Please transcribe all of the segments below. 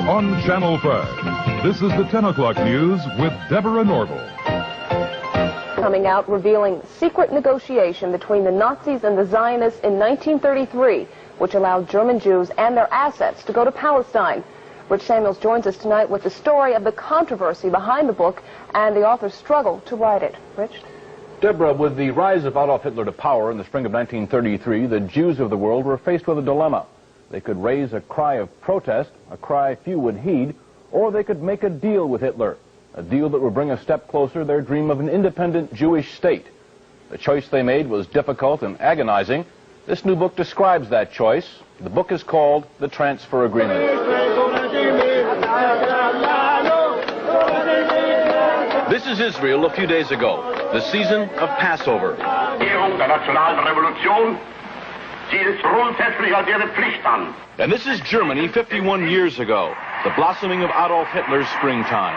on Channel 5. This is the 10 o'clock news with Deborah Norville. Coming out revealing secret negotiation between the Nazis and the Zionists in 1933, which allowed German Jews and their assets to go to Palestine. Rich Samuels joins us tonight with the story of the controversy behind the book and the author's struggle to write it. Rich? Deborah, with the rise of Adolf Hitler to power in the spring of 1933, the Jews of the world were faced with a dilemma. They could raise a cry of protest, a cry few would heed, or they could make a deal with Hitler, a deal that would bring a step closer their dream of an independent Jewish state. The choice they made was difficult and agonizing. This new book describes that choice. The book is called The Transfer Agreement. This is Israel a few days ago, the season of Passover. And this is Germany 51 years ago, the blossoming of Adolf Hitler's springtime.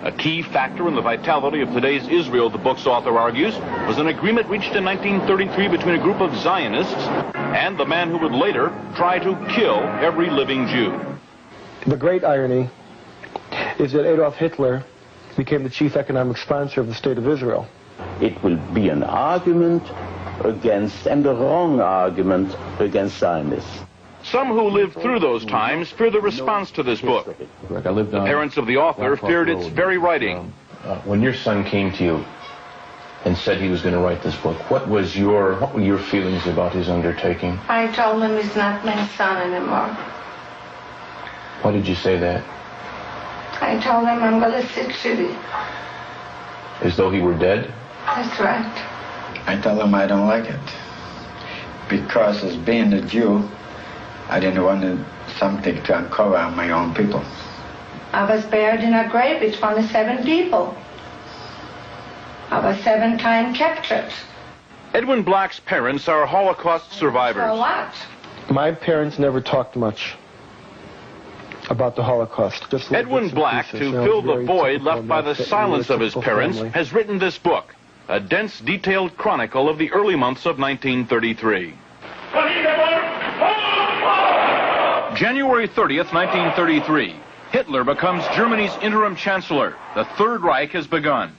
A key factor in the vitality of today's Israel, the book's author argues, was an agreement reached in 1933 between a group of Zionists and the man who would later try to kill every living Jew. The great irony is that Adolf Hitler became the chief economic sponsor of the State of Israel. It will be an argument against, and a wrong argument against Zionists. Some who lived through those times fear the response to this book. The parents of the author feared its very writing. When your son came to you and said he was going to write this book, what were your feelings about his undertaking? I told him he's not my son anymore. Why did you say that? I told him I'm going to sit city. As though he were dead? That's right. I told him I don't like it. Because as being a Jew, I didn't want something to uncover on my own people. I was buried in a grave with 27 people. I was 7 times captured. Edwin Black's parents are Holocaust survivors. For what? My parents never talked much about the Holocaust. Edwin Black, to fill the void left by the silence of his parents, has written this book, a dense, detailed chronicle of the early months of 1933. January 30th, 1933. Hitler becomes Germany's interim chancellor. The Third Reich has begun.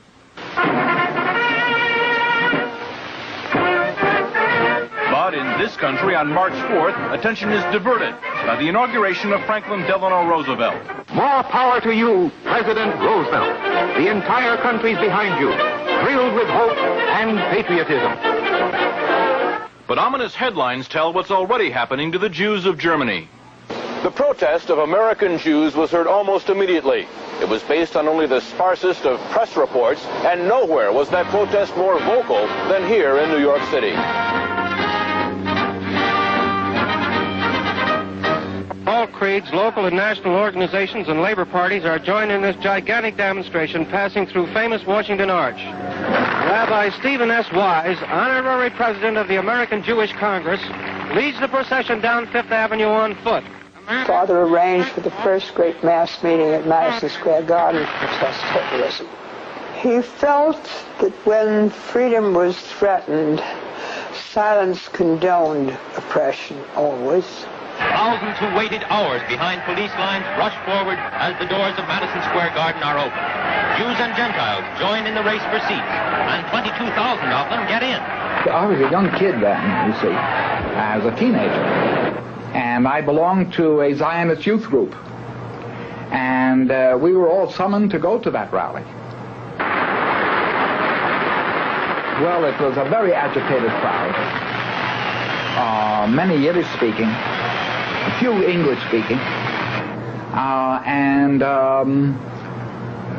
But in this country, on March 4th, attention is diverted by the inauguration of Franklin Delano Roosevelt. More power to you, President Roosevelt. The entire country's behind you, thrilled with hope and patriotism. But ominous headlines tell what's already happening to the Jews of Germany. The protest of American Jews was heard almost immediately. It was based on only the sparsest of press reports, and nowhere was that protest more vocal than here in New York City. All creeds, local and national organizations, and labor parties are joined in this gigantic demonstration passing through famous Washington Arch. Rabbi Stephen S. Wise, honorary president of the American Jewish Congress, leads the procession down Fifth Avenue on foot. Father arranged for the first great mass meeting at Madison Square Garden to protest Hitlerism. He felt that when freedom was threatened, silence condoned oppression always. Thousands who waited hours behind police lines rush forward as the doors of Madison Square Garden are open. Jews and Gentiles join in the race for seats, and 22,000 of them get in. I was a young kid then, you see, as a teenager. And I belonged to a Zionist youth group. And we were all summoned to go to that rally. Well, it was a very agitated crowd. Many Yiddish speaking, a few English speaking.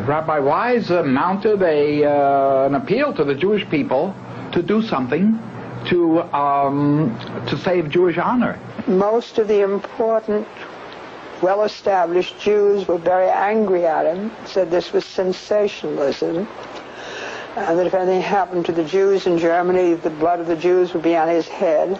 Rabbi Wise mounted an appeal to the Jewish people to do something to save Jewish honor. Most of the important, well-established Jews were very angry at him, said this was sensationalism, and that if anything happened to the Jews in Germany, the blood of the Jews would be on his head.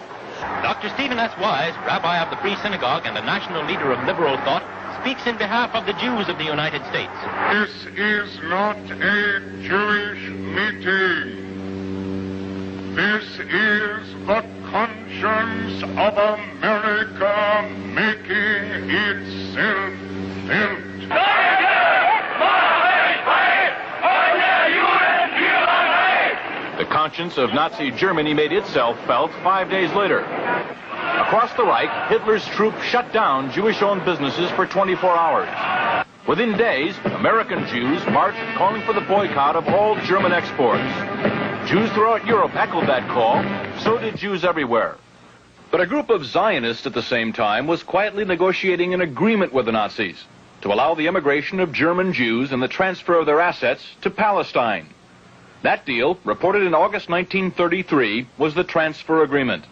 Dr. Stephen S. Wise, rabbi of the Free Synagogue and a national leader of liberal thought, speaks in behalf of the Jews of the United States. This is not a Jewish meeting. This is the conscience of America making itself impatience of Nazi Germany made itself felt 5 days later. Across the Reich, Hitler's troops shut down Jewish-owned businesses for 24 hours. Within days, American Jews marched calling for the boycott of all German exports. Jews throughout Europe echoed that call, so did Jews everywhere. But a group of Zionists at the same time was quietly negotiating an agreement with the Nazis to allow the immigration of German Jews and the transfer of their assets to Palestine. That deal, reported in August 1933, was the transfer agreement.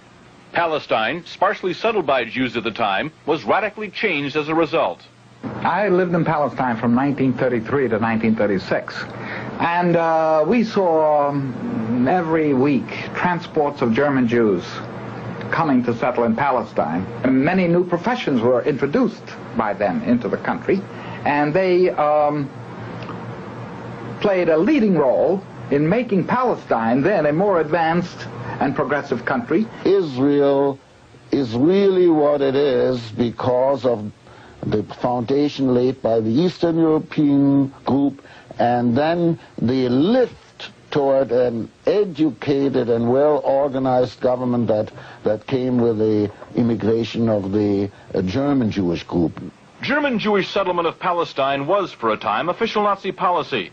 Palestine, sparsely settled by Jews at the time, was radically changed as a result. I lived in Palestine from 1933 to 1936, and we saw every week transports of German Jews coming to settle in Palestine. And many new professions were introduced by them into the country, and they played a leading role in making Palestine then a more advanced and progressive country. Israel is really what it is because of the foundation laid by the Eastern European group, and then the lift toward an educated and well-organized government that came with the immigration of the German Jewish group. German Jewish settlement of Palestine was, for a time, official Nazi policy.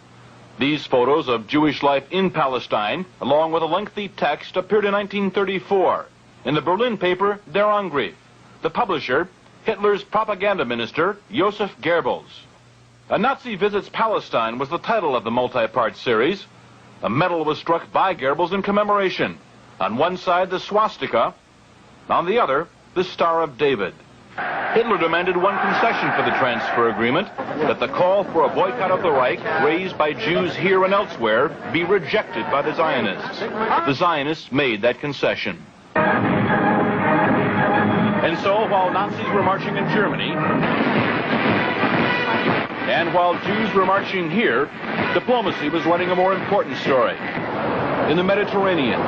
These photos of Jewish life in Palestine, along with a lengthy text, appeared in 1934 in the Berlin paper Der Angriff. The publisher, Hitler's propaganda minister, Joseph Goebbels. A Nazi Visits Palestine was the title of the multi-part series. A medal was struck by Goebbels in commemoration. On one side, the swastika. On the other, the Star of David. Hitler demanded one concession for the transfer agreement, that the call for a boycott of the Reich, raised by Jews here and elsewhere, be rejected by the Zionists. The Zionists made that concession. And so, while Nazis were marching in Germany, and while Jews were marching here, diplomacy was running a more important story. In the Mediterranean,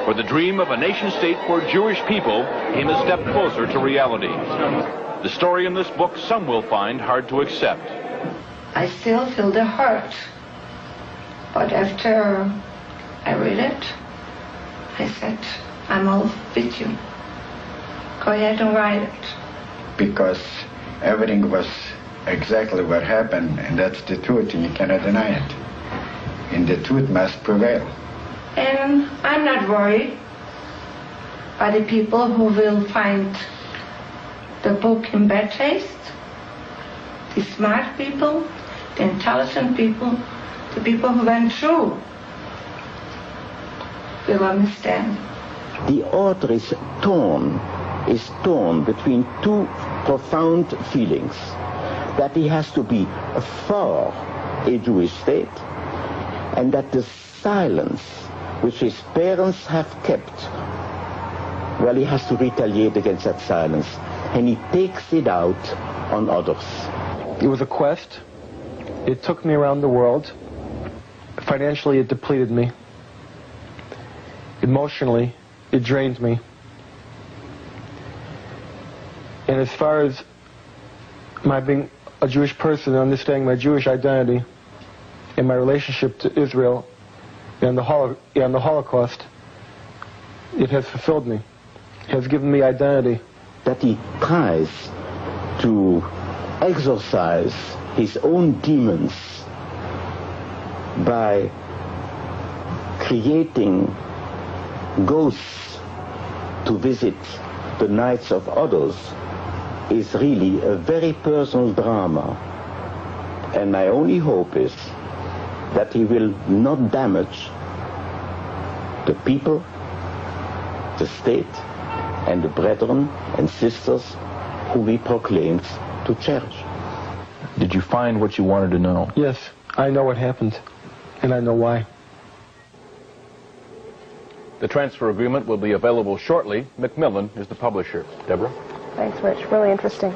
where the dream of a nation-state for Jewish people came a step closer to reality. The story in this book some will find hard to accept. I still feel the hurt. But after I read it, I said, I'm all with you. Go ahead and write it. Because everything was exactly what happened, and that's the truth, and you cannot deny it. And the truth must prevail. And I'm not worried by the people who will find the book in bad taste. The smart people, the intelligent people, the people who went through will understand. The author is torn between two profound feelings. That he has to be for a Jewish state, and that the silence which his parents have kept, well, he has to retaliate against that silence, and he takes it out on others. It was a quest. It took me around the world. Financially, it depleted me. Emotionally, it drained me. And as far as my being a Jewish person and understanding my Jewish identity and my relationship to Israel and the Holocaust, it has fulfilled me. It has given me identity. That he tries to exorcise his own demons by creating ghosts to visit the nights of others is really a very personal drama. And my only hope is that he will not damage the people, the state, and the brethren and sisters who he proclaims to cherish. Did you find what you wanted to know? Yes, I know what happened, and I know why. The transfer agreement will be available shortly. Macmillan is the publisher. Deborah? Thanks, Rich. Really interesting.